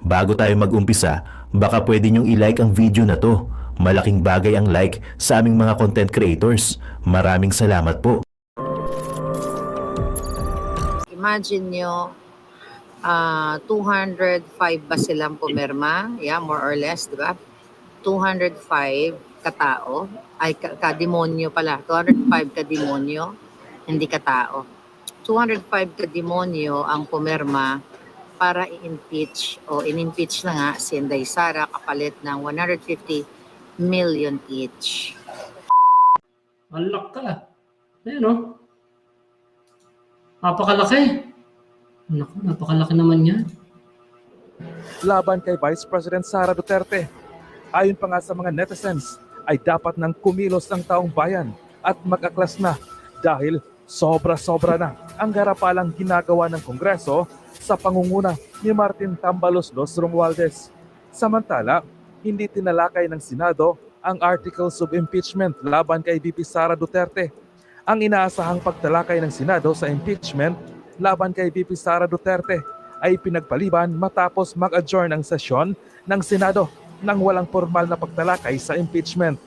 Bago tayo mag-umpisa, baka pwede nyong i-like ang video na to. Malaking bagay ang like sa aming mga content creators. Maraming salamat po. Imagine nyo, 205 ba silang pumirma? Yeah, more or less, di ba? 205 katao, ay kademonyo pala, 205 kademonyo, hindi katao. 205 kademonyo ang pumirma para i-impeach o in-impeach na nga si Inday Sara kapalit ng 150 million each. Unlock ka. Ayun o. Napakalaki. Naku, napakalaki naman yan. Laban kay Vice President Sara Duterte. Ayon pa nga sa mga netizens, ay dapat nang kumilos ang taong bayan at mag-aklas na dahil sobra-sobra na ang garapalang ginagawa ng Kongreso sa pangunguna ni Martin Tambaloslos Romualdez. Samantala, hindi tinalakay ng Senado ang articles of impeachment laban kay VP Sara Duterte. Ang inaasahang pagtalakay ng Senado sa impeachment laban kay VP Sara Duterte ay pinagpaliban matapos mag-adjourn ang sesyon ng Senado nang walang formal na pagtalakay sa impeachment.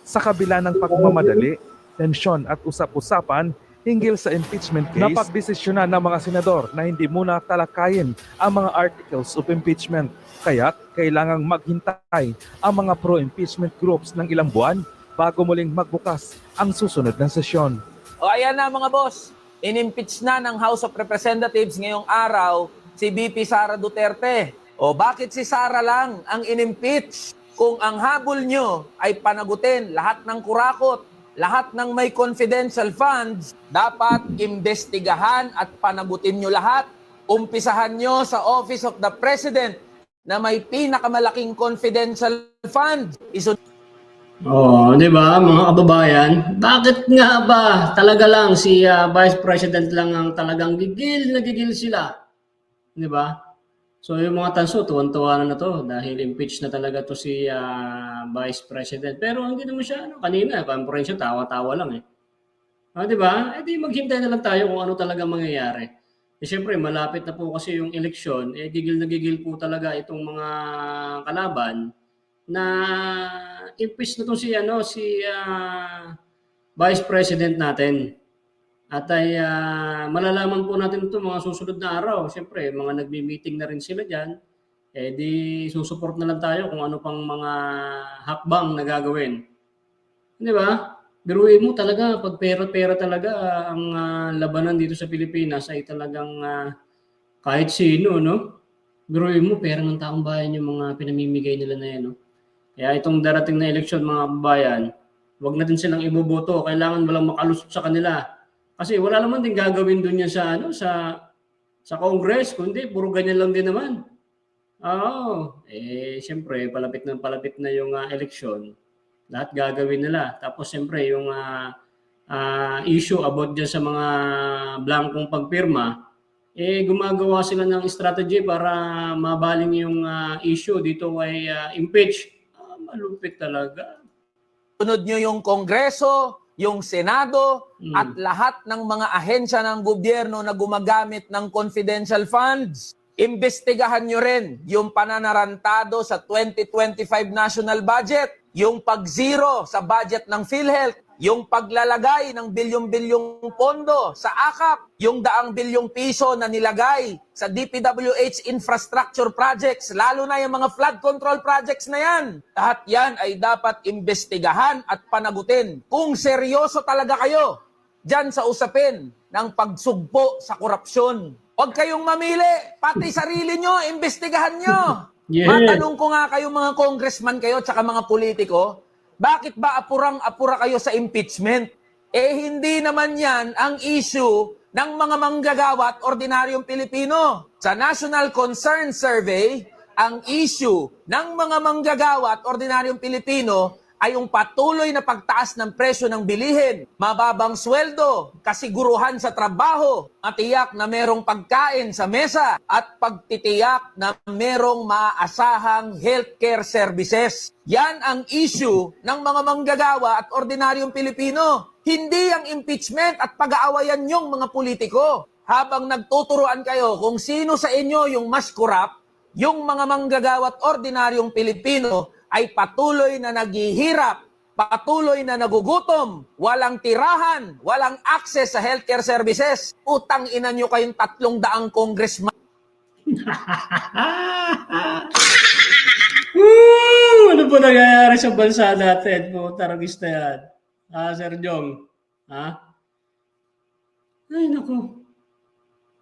Sa kabila ng pagmamadali, tensyon at usap-usapan hinggil sa impeachment case, napagdesisyonan ng mga senador na hindi muna talakayin ang mga articles of impeachment. Kaya kailangang maghintay ang mga pro-impeachment groups ng ilang buwan bago muling magbukas ang susunod na sesyon. O ayan na mga boss, in-impeach na ng House of Representatives ngayong araw si VP Sara Duterte. O bakit si Sara lang ang in-impeach? Kung ang habol nyo ay panagutin lahat ng kurakot, lahat ng may confidential funds, dapat imbestigahan at panagutin nyo lahat. Umpisahan nyo sa Office of the President na may pinakamalaking confidential funds. Oh, di ba mga kababayan? Bakit nga ba talaga lang si Vice President lang ang talagang gigil na gigil sila? Di ba? So yung mga tanso, tuwan-tuwa na to dahil impeach na talaga to si Vice President. Pero hindi naman siya, kanina, conference tawa-tawa lang eh. Di ba? Di maghintay na lang tayo kung ano talaga mangyayari. Siyempre, malapit na po kasi yung eleksyon, gigil na gigil po talaga itong mga kalaban na impeach na to si Vice President natin. At ay malalaman po natin ito mga susunod na araw. Siyempre, mga nagmi-meeting na rin sila dyan. Di susuport na lang tayo kung ano pang mga hakbang na gagawin. Di ba? Biruin mo talaga, pag pera-pera talaga, ang labanan dito sa Pilipinas ay talagang kahit sino, no? Biruin mo, pera ng taong bayan yung mga pinamimigay nila na yan, no? Kaya itong darating na eleksyon, mga kababayan, huwag natin silang iboboto. Kailangan walang makalusot sa kanila. Kasi wala naman din gagawin doon yan sa Congress, kundi puro ganyan lang din naman. Oo, siyempre palapit na yung eleksyon. Lahat gagawin nila. Tapos siyempre yung issue about dyan sa mga blankong pagpirma, gumagawa sila ng strategy para mabaling yung issue dito ay impeach. Malupit talaga. Sunod nyo yung Kongreso, yung Senado, at lahat ng mga ahensya ng gobyerno na gumagamit ng confidential funds. Imbestigahan nyo rin yung pananarantado sa 2025 national budget, yung pag-zero sa budget ng PhilHealth, yung paglalagay ng bilyong-bilyong pondo sa AKAP, yung daang bilyong piso na nilagay sa DPWH infrastructure projects, lalo na yung mga flood control projects na yan. Lahat yan ay dapat imbestigahan at panagutin. Kung seryoso talaga kayo dyan sa usapin ng pagsugpo sa korupsyon, huwag kayong mamili, pati sarili nyo, imbestigahan nyo. Yeah. Matanong ko nga kayo mga congressman kayo tsaka mga politiko, bakit ba apurang-apura kayo sa impeachment? Hindi naman yan ang issue ng mga manggagawa at ordinaryong Pilipino. Sa National Concern Survey, ang issue ng mga manggagawa at ordinaryong Pilipino ay yung patuloy na pagtaas ng presyo ng bilihin, mababang sweldo, kasiguruhan sa trabaho, matiyak na merong pagkain sa mesa, at pagtitiyak na merong maaasahang healthcare services. Yan ang issue ng mga manggagawa at ordinaryong Pilipino. Hindi ang impeachment at pag-aawayan yung mga politiko. Habang nagtuturuan kayo kung sino sa inyo yung mas corrupt, yung mga manggagawa at ordinaryong Pilipino ay patuloy na naghihirap, patuloy na nagugutom, walang tirahan, walang access sa healthcare services. Utang ina nyo kayong 300 congressman. Ano po nangyayari sa bansa natin? Taragis na yan. Sir Jong. Ay, naku.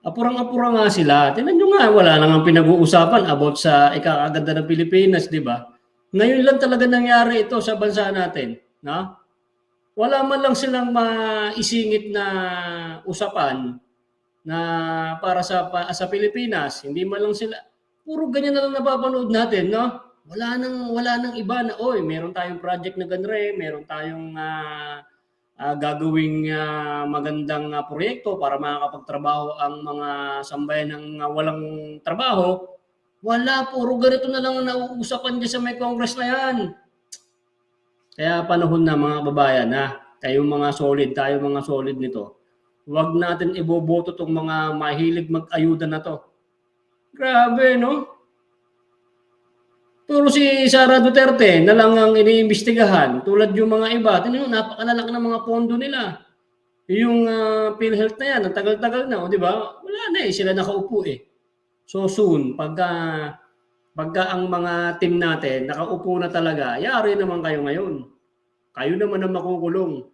Apurang-apurang nga sila. Tingnan nyo nga, wala nang pinag-uusapan about sa ikakaganda ng Pilipinas, di ba? Ngayon lang talaga nangyari ito sa bansa natin. Wala man lang silang maisingit na usapan na para sa Pilipinas. Hindi man lang sila. Puro ganyan na lang napapanood natin, no? Wala nang iba na, oy, meron tayong project na ganre, meron tayong gagawing magandang proyekto para makakapagtrabaho ang mga sambayan ng walang trabaho. Wala, puro ganito na lang ang nauusapan dyan sa may Congress na yan. Kaya panahon na mga kababayan, tayong mga solid nito. Huwag natin iboboto tong mga mahilig mag-ayuda na to. Grabe, no? Puro si Sara Duterte na lang ang iniimbestigahan. Tulad yung mga iba, tingnan mo, napakalalaki ng mga pondo nila. Yung PhilHealth na yan, ang tagal-tagal na, di ba? Wala na sila nakaupo So soon, pagka ang mga team natin nakaupo na talaga, yari naman kayo ngayon. Kayo naman ang makukulong.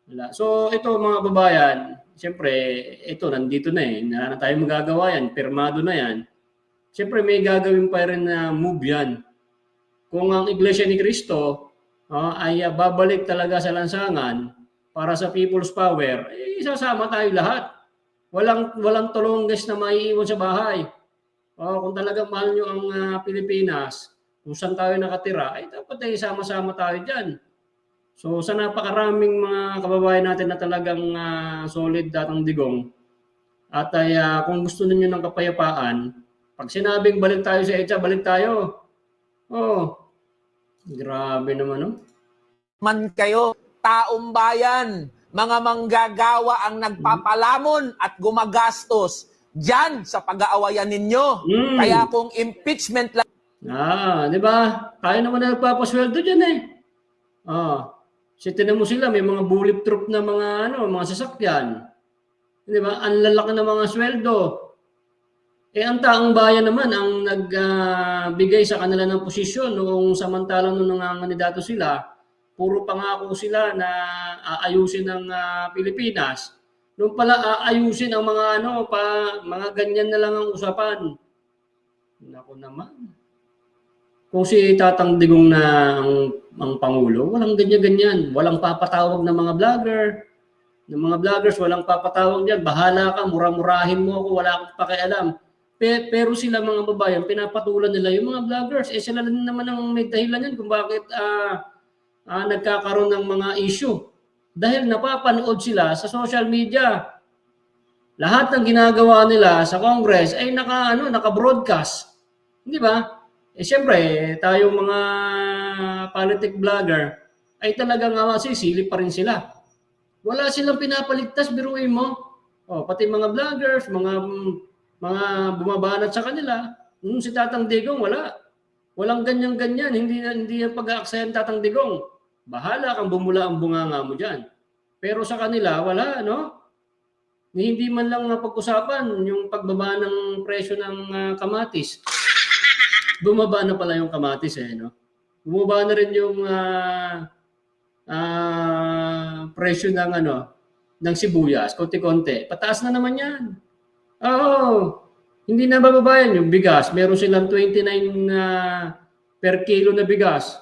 Wala. So ito mga babayan, siyempre, ito nandito na wala na tayong magagawa yan, pirmado na yan. Siyempre may gagawin pa rin na move yan. Kung ang Iglesia ni Cristo ay babalik talaga sa lansangan para sa people's power, isasama tayo lahat. Walang tulongges na maiiwan sa bahay. Kung talagang mahal nyo ang Pilipinas, kung saan tayo nakatira, ay dapat isama-sama tayo dyan. So sa napakaraming mga kababayan natin na talagang solid datang digong, at kung gusto niyo ng kapayapaan, pag sinabing balik tayo sa EDSA, balik tayo. Grabe naman, no? Man kayo, taong bayan, mga manggagawa ang nagpapalamon at gumagastos dyan sa pag-aawayan ninyo. Kaya kung impeachment lang, di ba? Tayo naman na nagpapasweldo dyan Tinan mo sila, may mga bulletproof na mga sasakyan. Di ba? Ang lalaki ng mga sweldo. Ang taong bayan naman ang nagbigay sa kanila ng posisyon noong samantalang nung nangangandidato sila, puro pangako sila na aayusin ng Pilipinas. Noong pala aayusin ang mga ganyan na lang ang usapan. Naku naman. Kung si Tatang Digong na ang Pangulo, walang ganyan-ganyan. Walang papatawag ng mga vlogger. Ng mga vloggers, walang papatawag diyan. Bahala ka, mura-murahin mo ako, wala akong pakialam. Pero sila mga babayan, pinapatulan nila yung mga vloggers. Sila din naman ang may dahilan yan kung bakit nagkakaroon ng mga issue. Dahil napapanood sila sa social media. Lahat ng ginagawa nila sa Congress ay naka-broadcast. Hindi ba? Siyempre, tayong mga politic vlogger ay talagang sisilip pa rin sila. Wala silang pinapaligtas, biruin mo. Pati mga vloggers, mga bumabanat sa kanila. Si Tatang Digong, wala. Walang ganyan-ganyan. Hindi yung pag-aaksayan Tatang Digong. Bahala kang bumula ang bunganga mo dyan. Pero sa kanila, wala, no? Hindi man lang pag-usapan yung pagbaba ng presyo ng kamatis. Bumaba na pala yung kamatis, no? Bumaba na rin yung presyo ng sibuyas, konti-konti. Pataas na naman yan. Hindi na bababayan yung bigas. Meron silang 29 per kilo na bigas.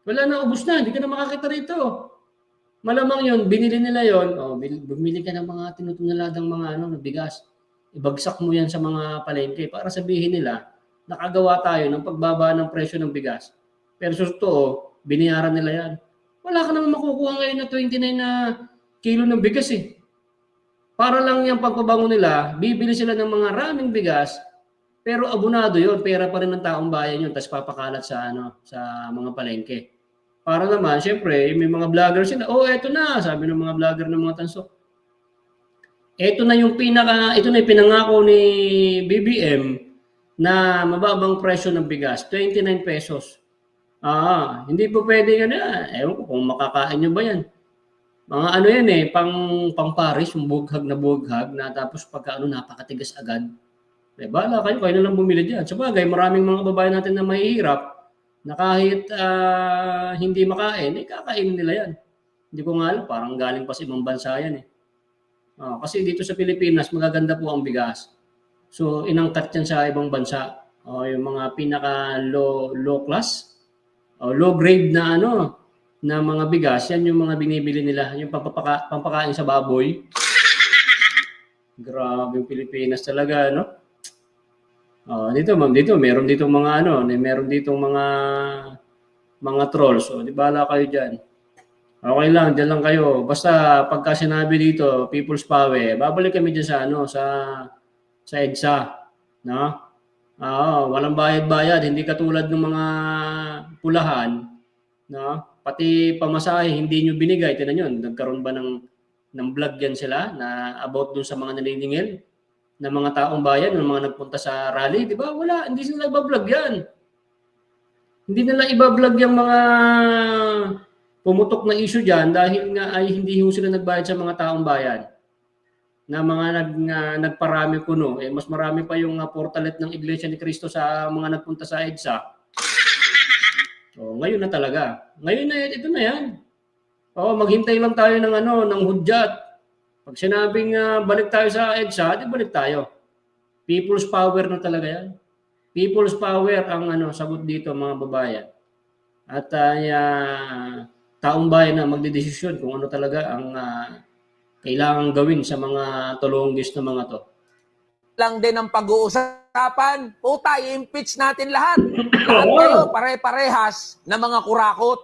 Wala na, ubos na. Hindi ka na makakita rito. Malamang yun, binili nila yun. Bumili ka ng mga tinutunaladang mga na bigas. Ibagsak mo yan sa mga palengke para sabihin nila, nakagawa tayo ng pagbaba ng presyo ng bigas. Pero sa totoo, binayaran nila yan. Wala ka naman makukuha ngayon na 29 na kilo ng bigas Para lang yung pagpabango nila, bibili sila ng mga raming bigas, pero abonado yun, pera pa rin ng taong bayan yun, tapos papakalat sa mga palengke. Para naman, syempre, may mga vlogger sila, eto na, sabi ng mga vlogger ng mga tanso. Ito na yung pinangako ni BBM na mababang presyo ng bigas, 29 pesos. Hindi po pwede yun. Ewan ko kung makakain nyo ba yan. Mga ano yan pang Paris, yung bughag na tapos pagka napakatigas agad. Bahala kayo na lang bumili dyan. Sabagay, maraming mga babae natin na mahihirap na kahit hindi makain, kakainin nila yan. Hindi ko nga alam, parang galing pa sa ibang bansa yan kasi dito sa Pilipinas, magaganda po ang bigas. So, inangkat yan sa ibang bansa. Yung mga pinaka low class, low grade na na mga bigas, yan yung mga binibili nila, yung pampakain sa baboy. Grabe yung Pilipinas talaga, no? Dito meron dito mga trolls. Di bala kayo diyan. Okay lang, diyan lang kayo. Basta pagka sinabi dito, People's Power, babalik kami diyan sa EDSA, no? Walang bayad-bayad, hindi katulad ng mga pulahan, no? Pati pamasahe hindi niyo binigay. Tingnan niyo, nagkaroon ba ng vlog yan sila na about dun sa mga naniningil na mga taong bayan, ng mga nagpunta sa rally, di ba? Wala, hindi sila iba-vlog yan. Hindi nila iba-vlog yung mga pumutok na issue dyan dahil nga ay hindi sila nagbayad sa mga taong bayan na mga nagparami kuno. Mas marami pa yung portalet ng Iglesia ni Cristo sa mga nagpunta sa EDSA. Ngayon na talaga. Ngayon na, ito na yan. Maghintay lang tayo ng hudyat. Pag sinabing balik tayo sa EDSA, di balik tayo. People's power na talaga yan. People's power ang sagot dito, mga babayan. At taong bayan na magdedesisyon kung ano talaga ang kailangan gawin sa mga tulunggis na mga to. Lang din ang pag-uusapan. Puta, i-impeach natin lahat. Lahat kayo, pare-parehas na mga kurakot.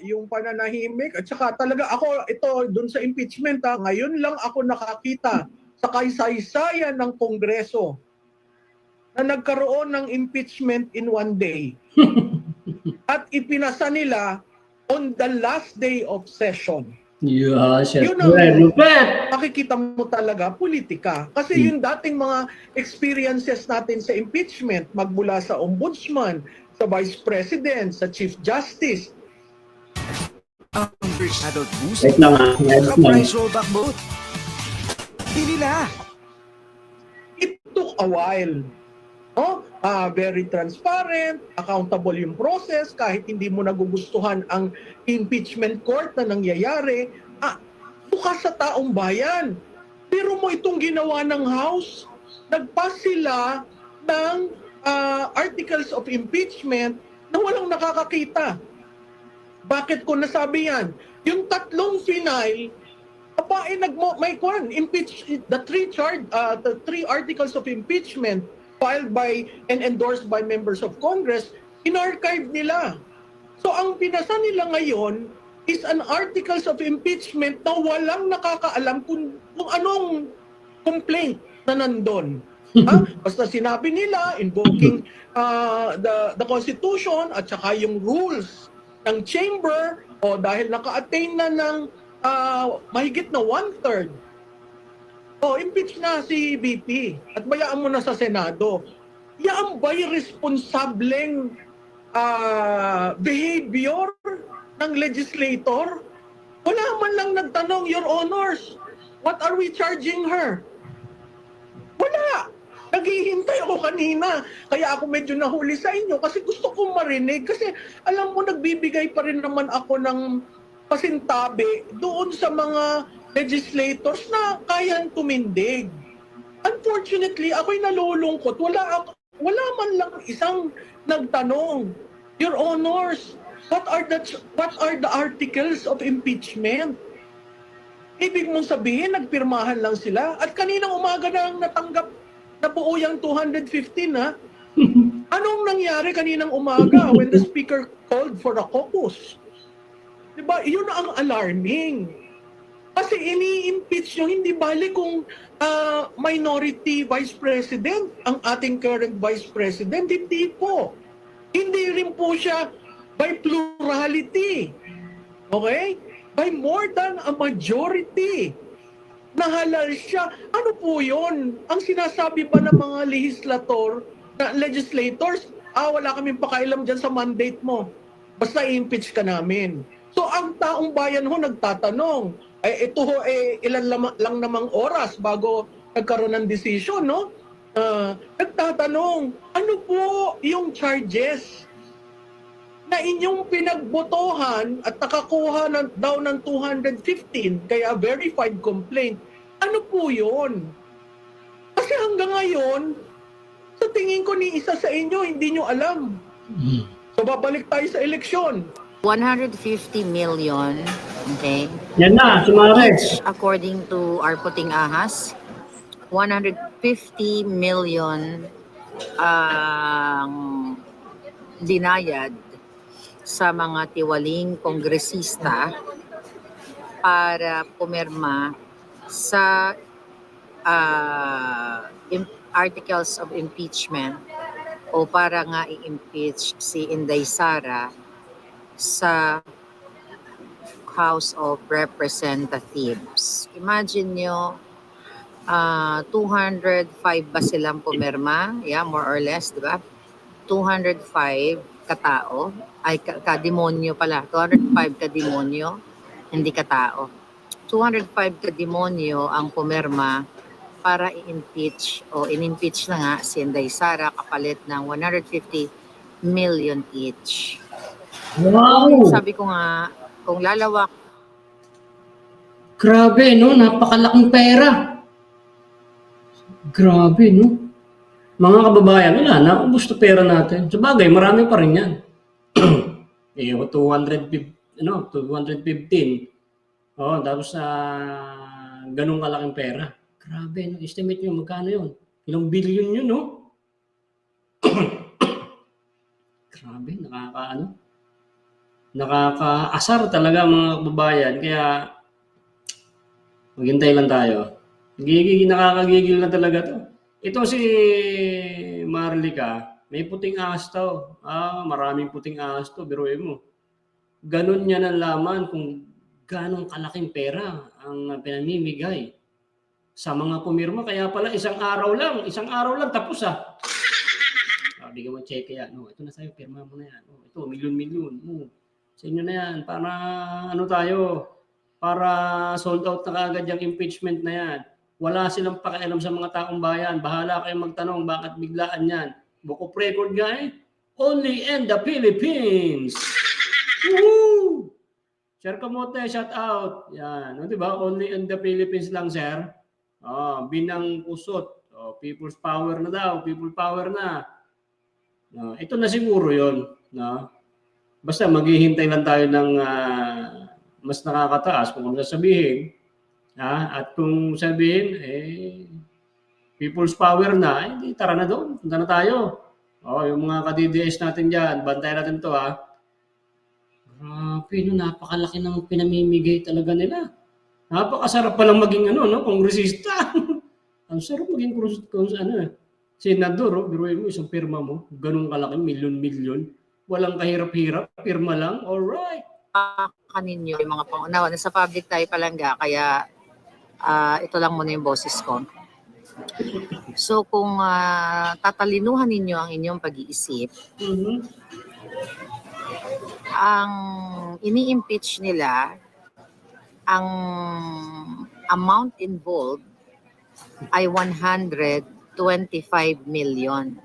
Yung pananahimik at saka talaga ako ito doon sa impeachment ngayon lang ako nakakita sa kaysaysayan ng Kongreso na nagkaroon ng impeachment in one day at ipinasa nila on the last day of session. Yun ang makikita mo talaga politika kasi yung dating mga experiences natin sa impeachment magmula sa ombudsman, sa vice president, sa chief justice. Adult boost. Wait lang Price rollback boat. Hindi nila. It took a while. Very transparent, accountable yung process, kahit hindi mo nagugustuhan ang impeachment court na nangyayari, bukas sa taong bayan. Pero mo itong ginawa ng House, nagpass sila ng articles of impeachment na walang nakakakita. Bakit ko nasabi yan? Yung tatlong final, impeach the three articles of impeachment filed by and endorsed by members of Congress, in-archive nila. So ang pinasa nila ngayon is an articles of impeachment na walang nakakaalam kung anong complaint na nandun. Basta sinabi nila, invoking the Constitution at saka yung rules ng chamber dahil naka-attain na ng mahigit na 1/3. Impeach na si VP at bayaan mo na sa Senado. Yan ba'y responsableng behavior ng legislator? Wala man lang nagtanong, Your Honors, what are we charging her? Wala. Naghihintay ako kanina. Kaya ako medyo nahuli sa inyo kasi gusto kong marinig. Kasi alam mo, nagbibigay pa rin naman ako ng pasintabi doon sa mga legislators na kayang tumindig. Unfortunately, ako'y nalulungkot. Wala man lang isang nagtanong, Your Honors, what are the articles of impeachment? Ibig mong sabihin, nagpirmahan lang sila at kaninang umaga na natanggap na buo yung 215 Anong nangyari kaninang umaga when the speaker called for a caucus? Diba? Yun ang alarming. Kasi ini-impeach nyo, hindi bali kung minority vice president ang ating current vice president. Hindi po. Hindi rin po siya by plurality. Okay? By more than a majority. Nahalal siya. Ano po yun? Ang sinasabi pa ng mga legislator na legislators, wala kaming pakailam dyan sa mandate mo. Basta i-impeach ka namin. So ang taong bayan ho nagtatanong, ito ho ilan lang namang oras bago nagkaroon ng decision, no? Nagtatanong, ano po yung charges na inyong pinagbotohan at nakakuha daw ng 215, kaya verified complaint. Ano po yun? Kasi hanggang ngayon, sa tingin ko ni isa sa inyo, hindi nyo alam. So babalik tayo sa eleksyon. 150 million, okay? Yan na, sumares. According to our puting ahas, 150 million ang dinayad sa mga tiwaling kongresista para pumirma sa articles of impeachment o para nga i-impeach si Inday Sara sa House of Representatives. Imagine nyo, 205 ba silang pumirma? Yeah, more or less, di ba? 205 katao, ay kademonyo pala, 205 kademonyo, hindi katao. 205 kademonyo ang pumirma para i-impeach o in-impeach na nga si Inday Sara kapalit ng 150 million each. Wow! Sabi ko nga, kung lalawak Grabe, no? Napakalaking pera. Grabe, no? Mga kababayan, wala na. Ubus na pera natin. Sa bagay, marami pa rin yan. 215, 215. Oh, tapos ganun kalaking pera. Grabe, no? Estimate nyo, magkano yun? Ilang billion yun, no? Grabe, nakakaasar talaga mga kababayan. Kaya, maghintay lang tayo. Nakakagigil na talaga to. Ito si Marlica, may puting ahas to. Maraming puting ahas to, biruin mo. Ganun niya nalaman kung ganong kalaking pera ang pinamimigay sa mga pumirma. Kaya pala isang araw lang tapos bigyan mo check yan. Ito na sa'yo, pirma mo na yan. Ito, milyon-milyon. Sa inyo na yan. Para para sold out na kaagad yung impeachment na yan. Wala silang pakialam sa mga taong bayan. Bahala kayong magtanong bakit biglaan yan. Book of record nga only in the Philippines. Woohoo! Sir Kamote, shout out. Yan. Diba? Only in the Philippines lang, sir. Binang pusot. People's power na daw. People power na. Ito na siguro yun. Basta maghihintay lang tayo ng mas nakakataas kung ano sasabihin. At kung sabihin, people's power na, hindi, tara na doon. Punta na tayo. Yung mga ka-DDS natin dyan, bantayan natin to Grabe, napakalaki ng pinamimigay talaga nila. Napakasarap palang maging kongresista. Ang sarap maging senador. Biruin mo, isang pirma mo, ganun kalaki, milyon-milyon. Walang kahirap-hirap, pirma lang, alright. kaninyo yung mga pangunawa. Nasa public tayo palangga, kaya ito lang muna yung boses ko. So kung tatalinuhan ninyo ang inyong pag-iisip, ang ini-impeach nila, ang amount involved ay 125 million.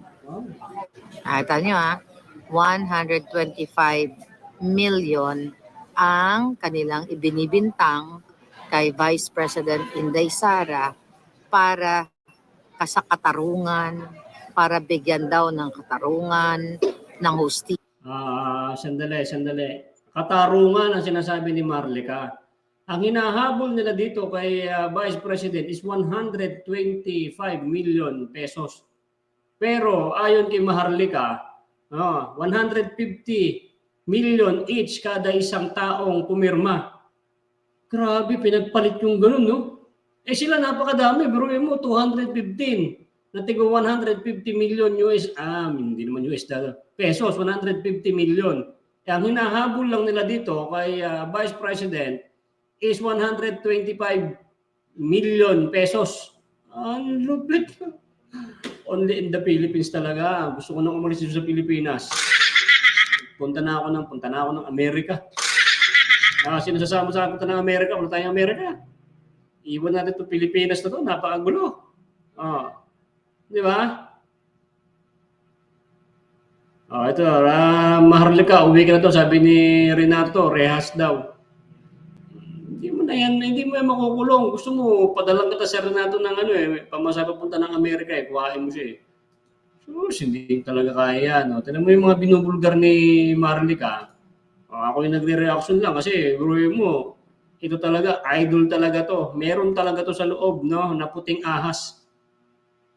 Ito nyo 125 million ang kanilang ibinibintang kay Vice President Inday Sara para kasakatarungan, para bigyan daw ng katarungan, ng hosting. Sandali. Katarungan ang sinasabi ni Marlica. Ang hinahabol nila dito kay Vice President is 125 million pesos. Pero ayon kay Marlica, 150 million each kada isang taong pumirma. Grabe, pinagpalit yung ganun, no? Sila napakadami. Biruin mo, 215. Natigo 150 million US, hindi naman US dollar, pesos, 150 million. Ang hinahabol lang nila dito kay Vice President is 125 million pesos. Ang lupit. only in the Philippines talaga. Gusto ko nang umalis dito sa Pilipinas. Punta na ako ng Amerika. Sino sasama sa punta ng Amerika? Wala tayong Amerika. Iwan natin itong Pilipinas na to. Napakagulo. Di ba? Ito, Maharlika, uwi ka na to. Sabi ni Renato, rehas daw. Hindi mo yan makukulong. Gusto mo, padalang kita sa Renato ng pamasa papunta ng Amerika kuhain mo siya hindi talaga kaya yan. Tignan mo yung mga binubulgar ni Maharlika. Ako yung nagre-reaction lang kasi mo, ito talaga, idol talaga to. Meron talaga to sa loob, no? Na puting ahas.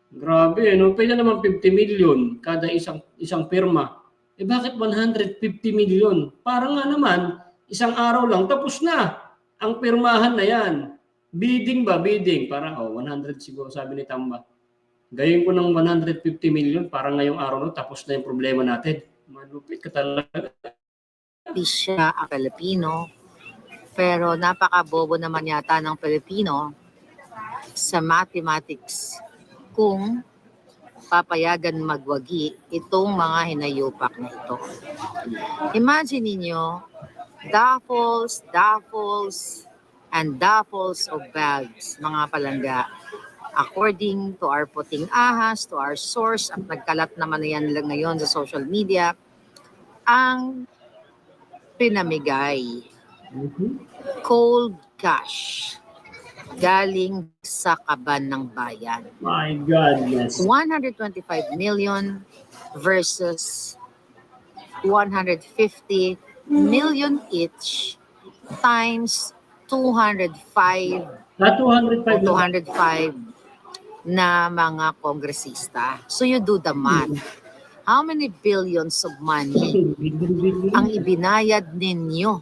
Grabe, no? Pwede naman 50 million kada isang pirma. Bakit 150 million? Parang nga naman, isang araw lang, tapos na. Ang pirmahan na yan. Bidding ba? Bidding. Parang, 100 siguro, sabi ni Tamba. Gayon ko ng 150 million, parang ngayong araw no, tapos na yung problema natin. Malupit ka talaga. Hindi siya ang Pilipino, pero napakabobo naman yata ng Pilipino sa mathematics kung papayagan magwagi itong mga hinayupak na ito. Imagine ninyo, duffels, and duffels of bags, mga palangga. According to our puting ahas, to our source, at nagkalat naman na yan lang ngayon sa social media, ang pinamigay, cold cash, galing sa kaban ng bayan. My God, yes. 125 million versus 150 million each times 205 na mga kongresista. So you do the math. How many billions of money ang ibinayad ninyo?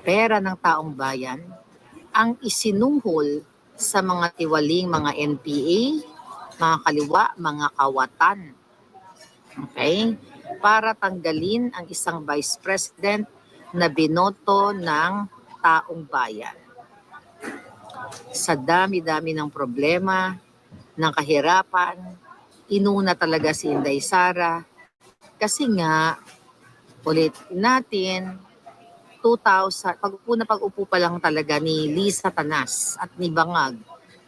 Pera ng taong bayan ang isinuhol sa mga tiwaling mga NPA, mga kaliwa, mga kawatan. Okay? Para tanggalin ang isang vice president na binoto ng taong bayan. Sa dami-dami ng problema, ng kahirapan, inuna talaga si Inday Sara. Kasi nga, ulit natin, 2000, pag-upo pa lang talaga ni Lisa Tanas at ni Bangag,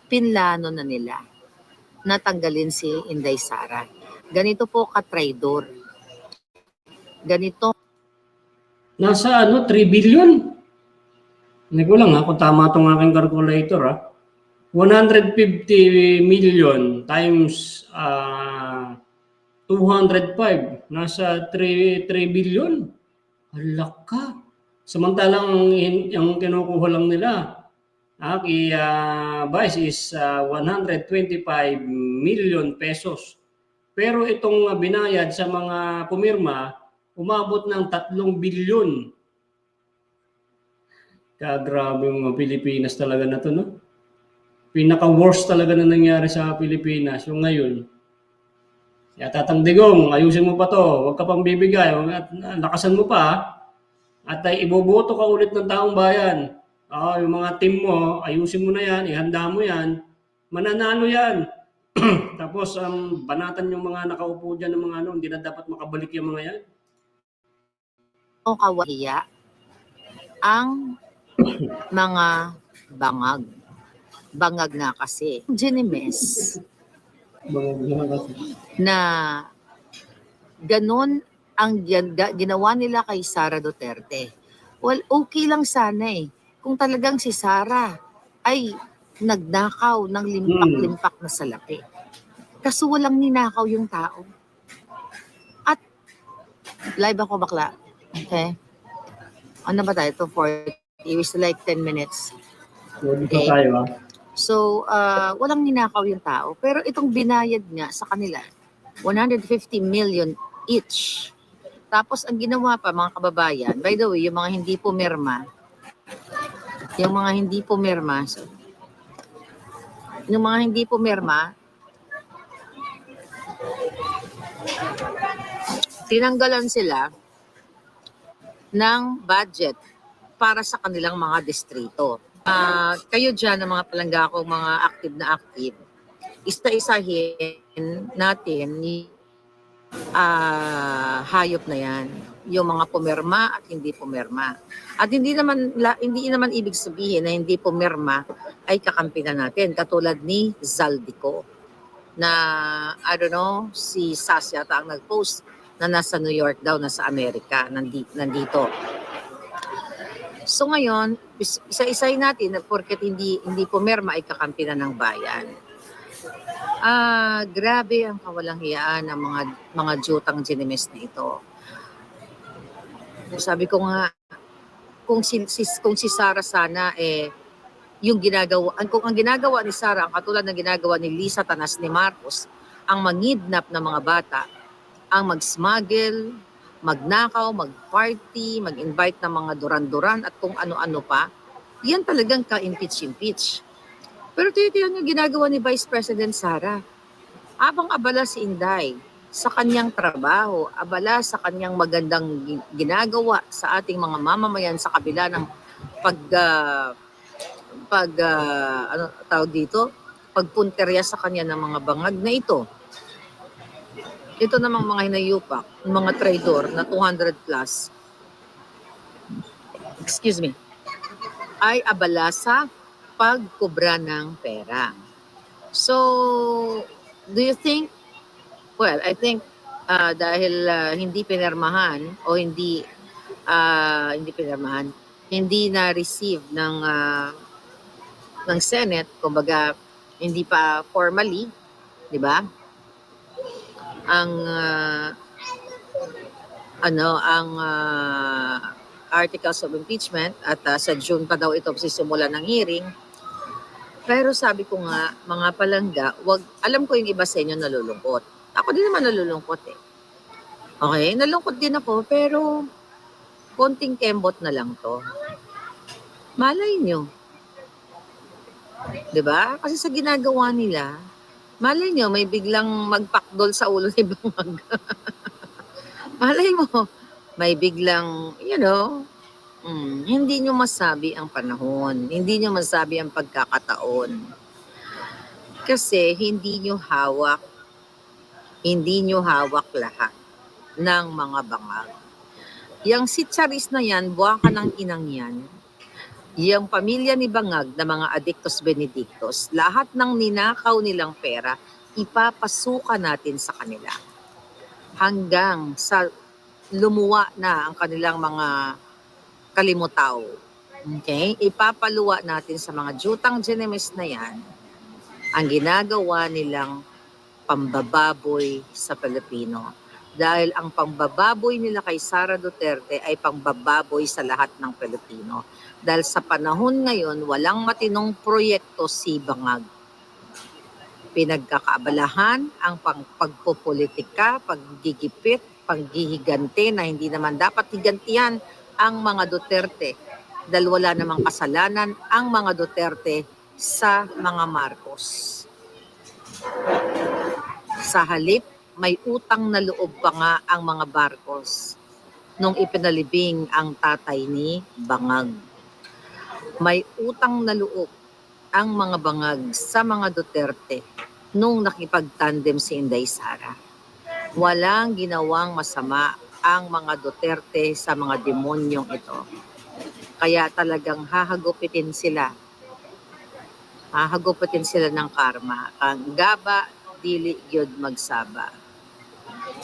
pinlano na nila natanggalin si Inday Sara. Ganito po ka-traidor. Ganito. Nasa 3 billion? Hindi ko lang kung tama itong aking calculator 150 million times 205. Nasa 3 billion. Halak ka. Samantalang yung kinukuha lang nila kay Vice is 125 million pesos. Pero itong binayad sa mga pumirma, umabot ng 3 bilyon. Grabe mga Pilipinas talaga na to, no? Pinaka-worst talaga na nangyari sa Pilipinas. Yung ngayon, Tatang Digong, ayusin mo pa to. Huwag ka pang bibigay. Lakasan mo pa. At iboboto ka ulit ng taong bayan. Yung mga team mo, ayusin mo na yan. Ihanda mo yan. Mananalo yan. Tapos, banatan yung mga nakaupo dyan ng mga hindi na dapat makabalik yung mga yan. O kawahiya ang mga bangag. Bangag na kasi. Ginimes na ganun ang ginawa nila kay Sara Duterte. Well, okay lang sana kung talagang si Sara ay nagnakaw ng limpak-limpak na salapi. Kaso walang ninakaw yung tao. At live ako bakla. Okay? Ano ba tayo? 40. It was like 10 minutes. Okay. Tayo, So, walang ninakaw yung tao. Pero itong binayad nga sa kanila, 150 million each. Tapos, ang ginawa pa, mga kababayan, by the way, yung mga hindi pumirma, tinanggalan sila ng budget para sa kanilang mga distrito. Kayo dyan, ng mga palangga ko, mga active na active, isa-isahin natin hayop na yan. Yung mga pumirma at hindi pumirma. At hindi naman ibig sabihin na hindi pumirma ay kakampi na natin. Katulad ni Zaldico na, I don't know, si Sasha ata ang nag-post na nasa New York daw, nasa Amerika, nandito. So ngayon, isa-isahin natin na porket hindi pumirma ay kakampi na ng bayan. Grabe ang kawalang hiyaan ng mga jutang ginimis na ito. Sabi ko nga, kung si Sara sana yung kung ang ginagawa ni Sara ang katulad ng ginagawa ni Lisa Tanas ni Marcos, ang mangidnap ng mga bata, ang mag-smuggle, magnakaw, mag-party, mag-invite ng mga duran-duran at kung ano-ano pa, yan talagang ka-impeach. Pero titiyan yung ginagawa ni Vice President Sara. Habang abala si Inday sa kanyang trabaho, abala sa kanyang magandang ginagawa sa ating mga mamamayan sa kabila ng pagpunterya sa kanya ng mga bangag na ito. Ito namang mga hinayupak, mga traidor na 200 plus, ay abala sa pagkobra ng pera. So, do you think, well, I think dahil hindi pinirmahan o hindi na-receive ng Senate, kumbaga hindi pa formally, di ba? Ang articles of impeachment at sa June pa daw ito sisimula ng hearing. Pero sabi ko nga, mga palangga, alam ko yung iba sa inyo nalulungkot. Ako din naman nalulungkot eh. Okay, nalungkot din ako, pero konting kembot na lang to. Malay nyo. Diba? Kasi sa ginagawa nila, malay nyo, may biglang magpakdol sa ulo ni Bangag. Malay mo, may biglang, hindi nyo masabi ang panahon. Hindi nyo masabi ang pagkakataon. Kasi hindi nyo hawak lahat ng mga bangag. Yang si Charis na yan, buwaka ng inang yan, yung pamilya ni Bangag na mga Adictos Benedictos, lahat ng ninakaw nilang pera, ipapasukan natin sa kanila. Hanggang sa lumuwa na ang kanilang mga kalimutaw. Okay? Ipapaluwa natin sa mga jutang ginimis na yan ang ginagawa nilang pambababoy sa Pilipino. Dahil ang pambababoy nila kay Sara Duterte ay pambababoy sa lahat ng Pilipino. Dahil sa panahon ngayon, walang matinong proyekto si Bangag. Pinagkakaabalahan ang pagpopolitika, paggigipit, paghihigante na hindi naman dapat higantihan ang mga Duterte. Dahil wala namang kasalanan ang mga Duterte sa mga Marcos. Sa halip, may utang na loob pa nga ang mga Marcos nung ipinalibing ang tatay ni Bangag. May utang na loob ang mga Bangag sa mga Duterte nung nakipagtandem si Inday Sara. Walang ginawang masama ang mga Duterte sa mga demonyong ito. Kaya talagang hahagupitin sila. Hahagupitin sila ng karma. Ang gaba, dili gyud magsaba.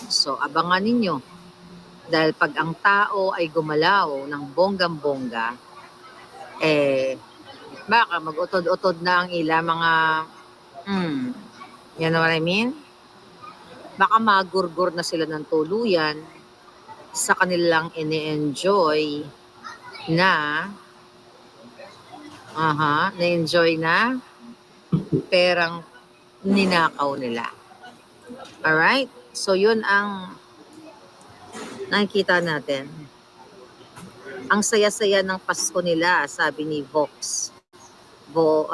So, abangan ninyo. Dahil pag ang tao ay gumalaw ng bonggang-bongga, baka mag-utod-utod na ang ila mga, you know what I mean? Baka magurgur na sila ng tuluyan sa kanilang ini-enjoy na perang ninakaw nila. Alright? So, yun ang nakikita natin. Ang saya-saya ng Pasko nila, sabi ni Vox. Oo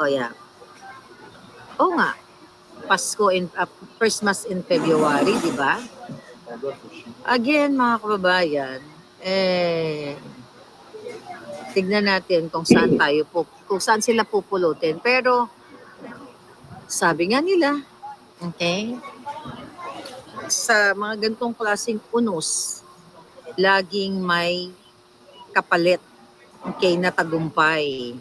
nga. Pasko Christmas in February, di ba? Again, mga kababayan, tignan natin kung saan sila pupulutin. Pero, sabi nga nila, Okay? Sa mga ganitong klaseng unos, laging may kapalit, okay, na tagumpay.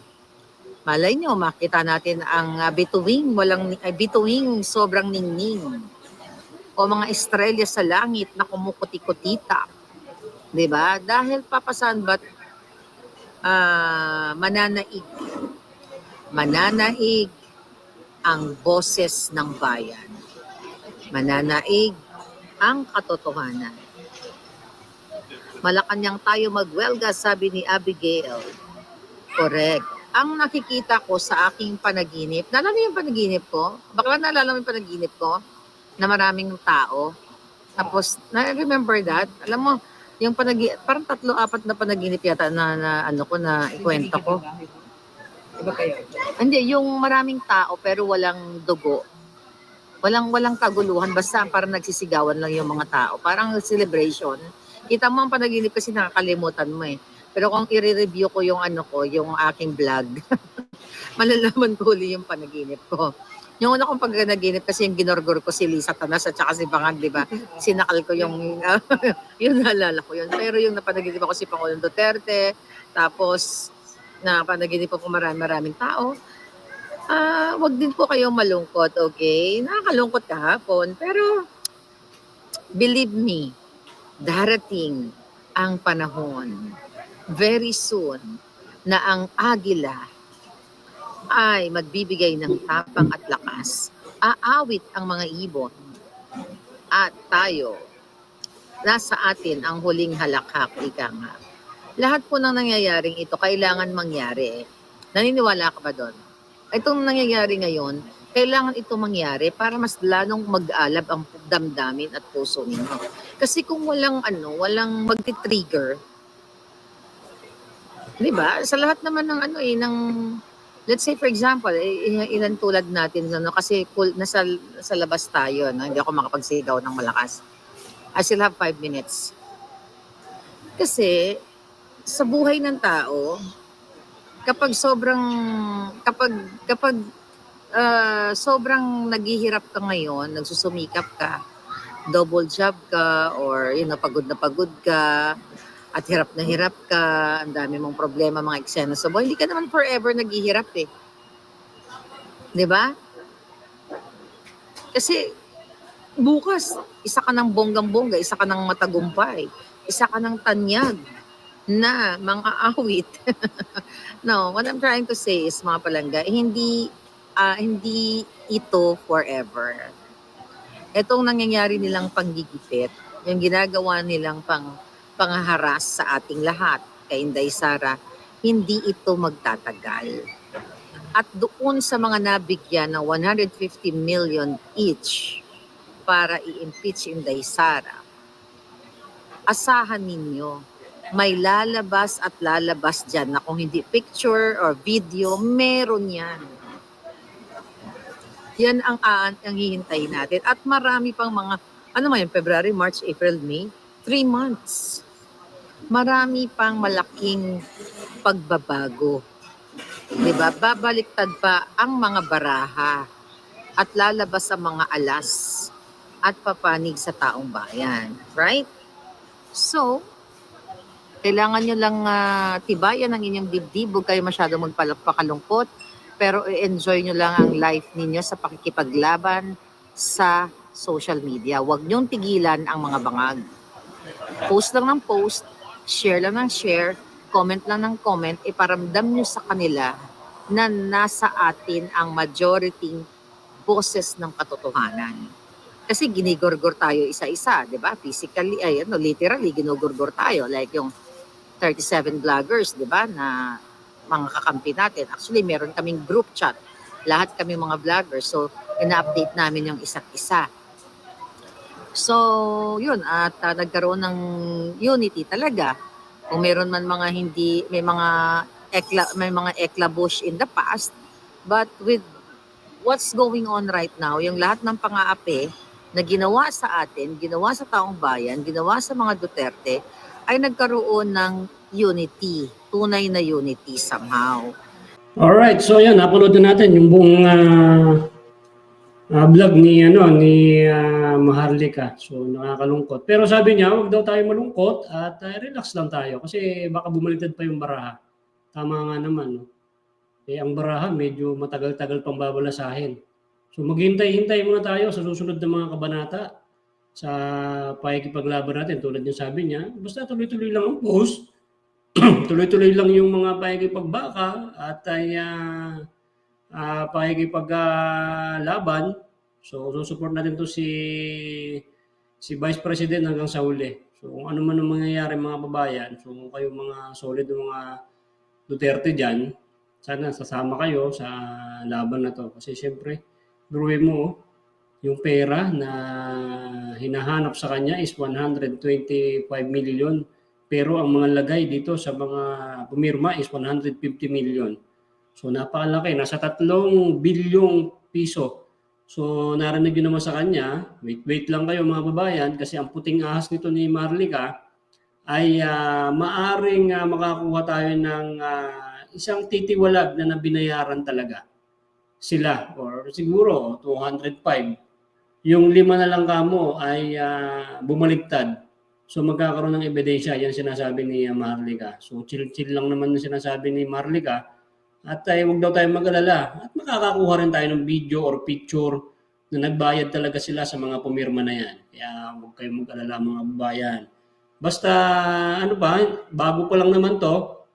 Malay nyo, makita natin ang bituing sobrang ningning. O mga estrelya sa langit na kumukuti-kutita. 'Di ba? Dahil papasan ba't mananaig. Mananaig ang boses ng bayan. Mananaig ang katotohanan. Malacanang tayo magwelga, sabi ni Abigail. Correct. Ang nakikita ko sa aking panaginip, naalala yung panaginip ko? Baka naalala mo yung panaginip ko? Na maraming tao. Tapos, na-remember that? Alam mo, yung parang 3-4 na panaginip yata na ikwento ko. Iba kayo? Hindi, yung maraming tao pero walang dugo. Walang kaguluhan, basta parang nagsisigawan lang yung mga tao. Parang celebration. Kita mo ang panaginip kasi nakakalimutan mo eh. Pero kung i-review ko yung yung aking vlog, malalaman ko uli yung panaginip ko. Yung una kong panaginip kasi yung ginorgor ko si Lisa Tanas at saka si Bangag, di ba? Sinakal ko yung, yun naalala ko yun. Pero yung napanaginip ako si Pangulong Duterte, tapos napanaginip ko maraming tao, wag din po kayong malungkot, okay? Nakakalungkot kahapon, pero believe me, darating ang panahon very soon na ang agila ay magbibigay ng tapang at lakas. Aawit ang mga ibon at tayo, nasa atin ang huling halakhak, ika nga. Lahat po ng nangyayaring ito kailangan mangyari. Naniniwala ka ba doon? Itong nangyayari ngayon, kailangan ito mangyari para mas lalong mag-alab ang damdamin at puso ninyo. Kasi kung walang magti-trigger, di ba? Sa lahat naman ng ng let's say for example, ilan tulad natin kasi nasa labas tayo, hindi ako makapagsigaw ng malakas. I still have 5 minutes. Kasi sa buhay ng tao, kapag sobrang naghihirap ka ngayon, nagsusumikap ka, double job ka, or pagod na pagod ka, at hirap na hirap ka, ang dami mong problema, mga eksena sa buhay, hindi ka naman forever naghihirap eh. Di ba? Kasi bukas, isa ka ng bonggang-bongga, isa ka ng matagumpay, isa ka ng tanyag na mga awit. No, what I'm trying to say is, mga palangga, hindi ito forever. Itong nangyayari nilang panggigipit, yung ginagawa nilang panghaharas sa ating lahat, kay Inday Sara, hindi ito magtatagal. At doon sa mga nabigyan ng 150 million each para i-impeach Inday Sara, asahan ninyo, may lalabas at lalabas dyan na kung hindi picture or video, meron yan. Yan ang hihintayin natin. At marami pang mga, February, March, April, May, 3 months. Marami pang malaking pagbabago. Diba? Babaliktad pa ang mga baraha at lalabas ang mga alas at papanig sa taong bayan. Right? So, kailangan nyo lang tibayan ang inyong dibdib, huwag kayo masyadong magpakalungkot, pero i-enjoy nyo lang ang life ninyo sa pakikipaglaban sa social media. Huwag nyong tigilan ang mga bangag. Post lang ng post, share lang ng share, comment lang ng comment, iparamdam nyo sa kanila na nasa atin ang majority boses ng katotohanan. Kasi ginigorgor tayo isa-isa, di ba? Physically, literally, ginugurgor tayo. Like yung 37 vloggers, di ba, na mga kakampi natin. Actually, meron kaming group chat. Lahat kami mga vloggers. So, ina-update namin yung isa't isa. So, yun. At nagkaroon ng unity talaga. Kung meron man mga may mga eklabush in the past. But with what's going on right now, yung lahat ng pang-aapi na ginawa sa atin, ginawa sa taong bayan, ginawa sa mga Duterte, ay nagkaroon ng unity, tunay na unity somehow. Alright, so yan, napanood na natin yung buong vlog ni Maharlika. So nakakalungkot. Pero sabi niya, wag daw tayo malungkot at relax lang tayo kasi baka bumaliktad pa yung baraha. Tama nga naman, no? Eh ang baraha medyo matagal-tagal pang babalasahin. So maghintay-hintay muna tayo sa susunod na mga kabanata sa pakikipaglaban natin tulad ng sabi niya. Basta tuloy-tuloy lang ang post. Tuloy-tuloy lang yung mga pakikipagbaka at ay pakikipaglaban. So, susupport natin to si Vice President hanggang sa huli. So, kung ano man ang mangyayari mga babayan, so kung kayo mga solid ng mga Duterte dyan, sana sasama kayo sa laban na to. Kasi siyempre, biruin mo, yung pera na hinahanap sa kanya is 125 million. Pero ang mga lagay dito sa mga pumirma is 150 million. So napakalaki, nasa 3 bilyong piso. So narinig nyo naman sa kanya, wait lang kayo mga babayan kasi ang puting ahas nito ni Maharlika ay maaring makakuha tayo ng isang titiwalag na nabinayaran talaga sila or siguro 205. Yung 5 na lang kamo ay bumaligtad. So magkakaroon ng ebidensya, yan sinasabi ni Maharlika. So chill-chill lang naman na sinasabi ni Maharlika. At huwag daw tayo mag-alala. At makakakuha rin tayo ng video or picture na nagbayad talaga sila sa mga pumirma na yan. Kaya huwag kayong mag-alala mga babayan. Basta ano ba, bago pa lang naman to.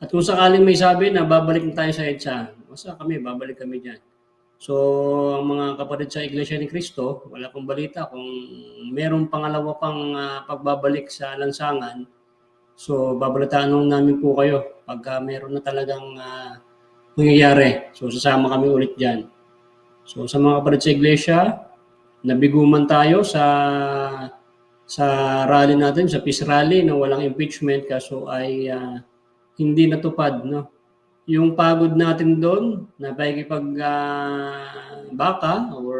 At kung sakaling may sabi na babalik na tayo sa EDSA, basta babalik kami dyan. So, ang mga kapatid sa Iglesia ni Cristo, wala pong balita kung merong pangalawa pang pagbabalik sa lansangan. So, babalitaan namin po kayo pagka meron na talagang nangyayari. So, sasama kami ulit dyan. So, sa mga kapatid sa Iglesia, nabiguman tayo sa rally natin, sa peace rally na walang impeachment kaso ay hindi natupad, no? Yung pagod natin doon na pakikipag-baka or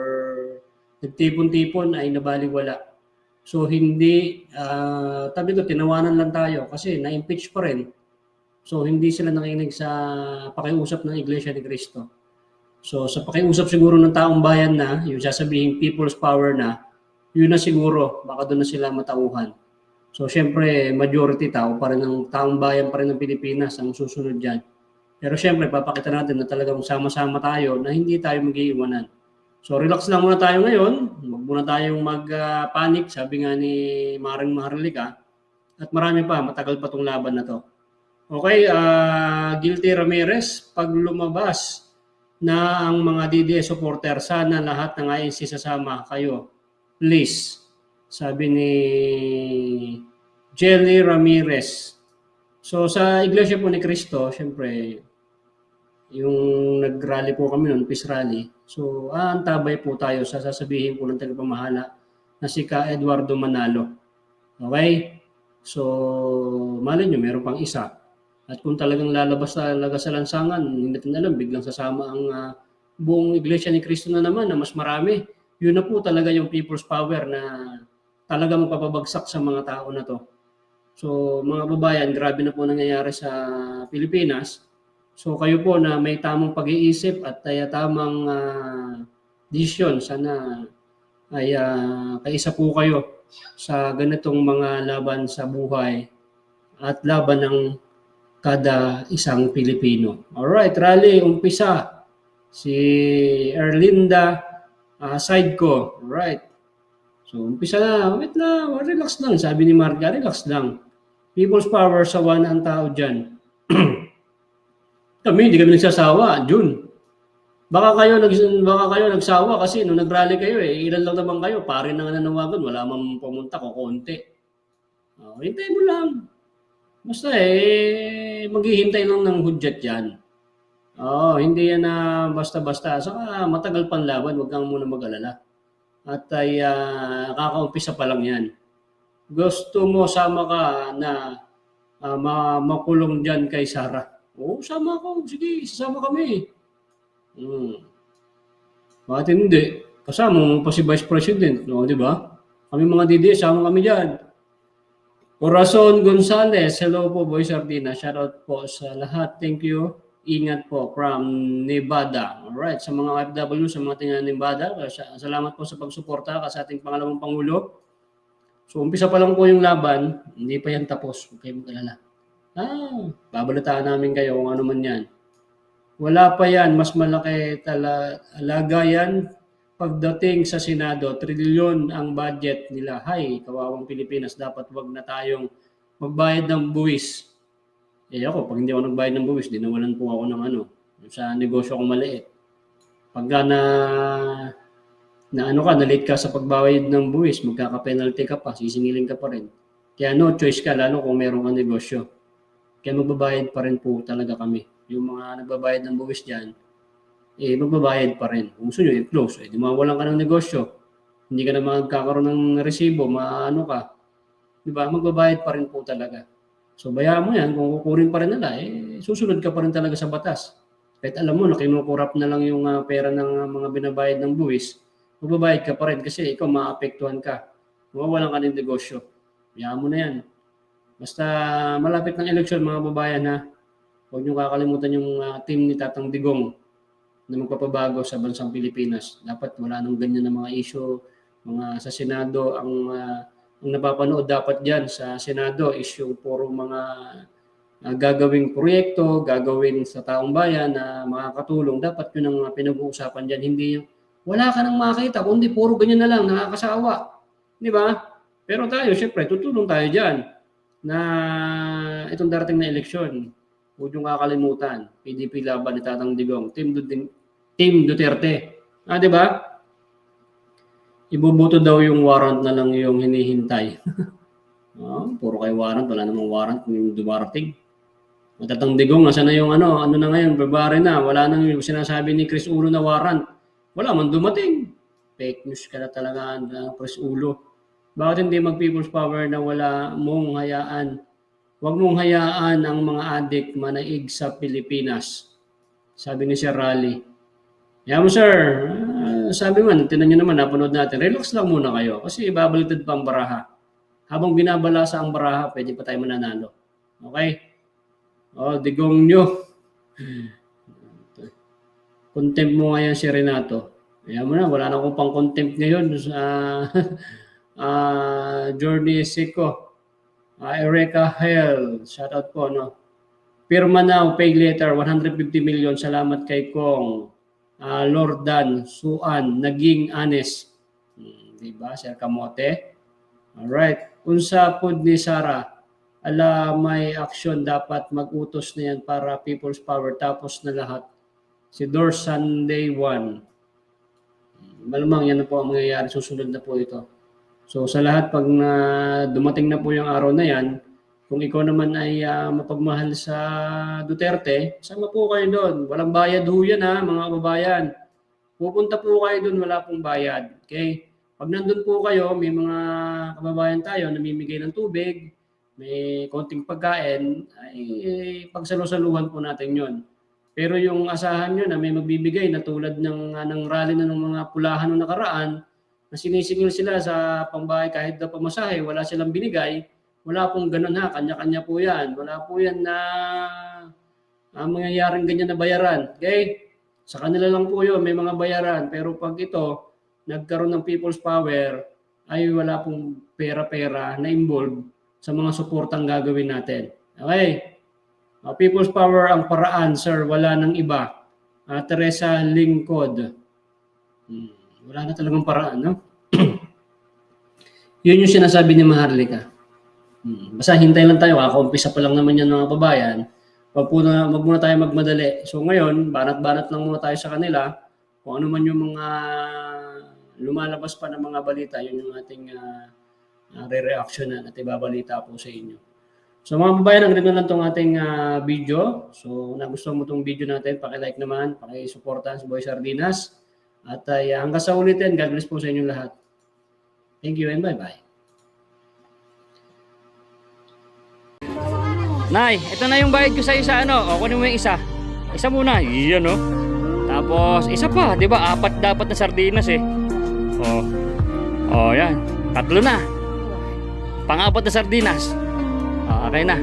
nagtipon-tipon ay nabaliwala. So hindi, tinawanan lang tayo kasi na-impeach pa rin. So hindi sila nakinig sa pakiusap ng Iglesia ni Cristo. So sa pakiusap siguro ng taong bayan na, yung sasabihin people's power na, yun na siguro, baka doon na sila matauhan. So syempre, majority taong bayan pa rin ng Pilipinas ang susunod dyan. Pero syempre, papakita natin na talagang sama-sama tayo na hindi tayo mag-iiwanan. So relax lang muna tayo ngayon. Huwag muna tayong mag-panic, sabi nga ni Maring Maharlika. At marami pa, matagal pa itong laban na to. Okay, Guilty Ramirez, pag lumabas na ang mga DDS supporter, sana lahat ng INC sasama kayo. Please, sabi ni Jelly Ramirez. So sa Iglesia po ni Cristo, syempre, yung nag-rally po kami noon, peace rally. So, antabay po tayo sa sasabihin po ng tagapamahala na si Ka Eduardo Manalo. Okay? So, malay nyo, meron pang isa. At kung talagang lalabas talaga sa lansangan, hindi natin alam, biglang sasama ang buong Iglesia ni Cristo na naman na mas marami. Yun na po talaga yung people's power na talaga magpapabagsak sa mga tao na to. So mga babayan, grabe na po nangyayari sa Pilipinas. So kayo po na may tamang pag-iisip at tamang desisyon, sana ay kaisa po kayo sa ganitong mga laban sa buhay at laban ng kada isang Pilipino. Alright, rally, umpisa. Si Erlinda side ko. Alright. So umpisa na, wait lang, relax lang. Sabi ni Marga, relax lang. People's power, sawa na ang tao dyan. Kami, hindi kami nagsasawa. June. Baka kayo nagsawa kasi nung nag-rally kayo, ilan lang naman kayo. Pare na nanawagan, wala mang pumunta ko, konti. Hintay mo lang. Basta maghihintay lang ng hudyat yan. Hindi yan na basta-basta. Saka matagal pang laban, huwag kang muna mag-alala. At ay kakaumpisa pa lang yan. Gusto mo sama ka na makulong dyan kay Sara? Oo, sama ako. Sige, sasama kami. Bakit hindi? Kasama mo pa si Vice President, no, di ba? Kami mga DDS, sama kami dyan. Corazon Gonzalez, hello po, Boy Sardina. Shoutout po sa lahat. Thank you. Ingat po from Nevada. Alright, sa mga OFW, sa mga tingnan Nevada, salamat po sa pagsuporta sa ating pangalawang Pangulo. So, umpisa pa lang po yung laban, hindi pa yan tapos. Huwag kayong mag-alala. Babalitaan namin kayo kung ano man yan. Wala pa yan, mas malaki talaga yan pagdating sa Senado. Trilyon ang budget nila. Hay, kawawang Pilipinas, dapat wag na tayong magbayad ng buwis. Ako, pag hindi ako nagbayad ng buwis, dinawalan po ako ng sa negosyo kong maliit. Pagka na-late ka sa pagbayad ng buwis, magkaka-penalty ka pa, sisingilin ka pa rin. Kaya no choice ka, lalo kung meron kang negosyo. Kaya magbabayad pa rin po talaga kami. Yung mga nagbabayad ng buwis dyan, magbabayad pa rin. Kung gusto nyo, i-close. Di mawalan ka ng negosyo. Hindi ka na magkakaroon ng resibo, diba? Magbabayad pa rin po talaga. So, bayaan mo yan. Kung kukurin pa rin nila, susunod ka pa rin talaga sa batas. Kahit alam mo na kinukurap na lang yung pera ng mga binabayad ng buwis, magbabayad ka pa rin kasi ikaw maapektuhan ka. Mawawalan ka ng negosyo. Bayaan mo na yan. Basta malapit ng eleksyon, mga babayan ha, huwag niyo kakalimutan yung team ni Tatang Digong na magpapabago sa bansang Pilipinas. Dapat wala nang ganyan na mga issue, mga sa Senado, ang napapanood dapat dyan sa Senado is yung puro mga gagawing proyekto, gagawin sa taong bayan na makakatulong. Dapat yun ang pinag-uusapan dyan. Hindi yung wala ka nang makita, kundi puro ganyan na lang, nakakasawa. Di ba? Pero tayo, syempre, tutulong tayo dyan na itong darating na eleksyon. Huwag yung kakalimutan. PDP laban ni Tatang Digong. Team Duterte. Di ba? Ibubuto daw yung warrant na lang yung hinihintay. Puro kayo warrant, wala namang warrant yung dumarating. Matatang Digong, nasa na yung ano na ngayon, February na, wala nang yung sinasabi ni Chris Ulo na warrant. Wala man dumating. Fake news ka na talaga, Chris Ulo. Bakit hindi mag-people's power na wala mong hayaan? Huwag mong hayaan ang mga adik manaig sa Pilipinas. Sabi ni Sir Rally. Mo sir, sabi man, tinan nyo naman, napanood natin, relax lang muna kayo kasi ibabaliktad pa ang baraha. Habang binabalasa ang baraha, pwede pa tayo mananalo. Okay? Digong nyo. Contempt mo nga yan si Renato. Mo na, wala na akong pang contempt ngayon sa Journey Seco. Eureka Hell, shout out po, no? Pirma now, pay later, 150 million. Salamat kay Kong. Lord Dan, Suan, naging honest. Diba, Sir Kamote? Alright. Unsa pod ni Sara, may action dapat mag-utos na yan para people's power tapos na lahat. Si Dor Sunday 1. Malamang yan na po ang mangyayari. Susunod na po ito. So sa lahat, pag dumating na po yung araw na yan, kung ikaw naman ay mapagmahal sa Duterte, sama po kayo doon. Walang bayad ho yan mga kababayan. Pupunta po kayo doon, wala pong bayad. Okay? Pag nandun po kayo, may mga kababayan tayo namimigay ng tubig, may konting pagkain, ay pagsalusaluhan po natin yon. Pero yung asahan nyo na may magbibigay na tulad ng rally na ng mga pulahan ng nakaraan, na sinisingil sila sa pambahay kahit na pamasahe, wala silang binigay, wala pong ganun kanya-kanya po yan. Wala po yan na mangyayaring ganyan na bayaran. Okay? Sa kanila lang po yun, may mga bayaran. Pero pag ito, nagkaroon ng people's power, ay wala pong pera-pera na involved sa mga suportang gagawin natin. Okay? People's power ang paraan, sir. Wala nang iba. Teresa Lingkod. Wala na talagang paraan, no? Yun yung sinasabi ni Maharlika. Basta hintay lang tayo. Umpisa pa lang naman yan mga babayan. Wag muna tayo magmadali. So ngayon, banat-banat lang muna tayo sa kanila. Kung ano man yung mga lumalabas pa ng mga balita, yun yung ating re-reaction at ibabalita po sa inyo. So mga babayan, ang ganito lang itong ating video. So nagustuhan mo itong video natin, paki-like naman, paki-supportan si Boy Sardinas. At hanggang sa ulitin, God bless po sa inyong lahat. Thank you and bye-bye. Nay, ito na yung bayad ko sa isa, O, kunin mo yung isa. Isa muna, iyan, Tapos, isa pa, di ba? 4 dapat na sardinas, yan. 3 na. Pang-4 na sardinas. Okay na.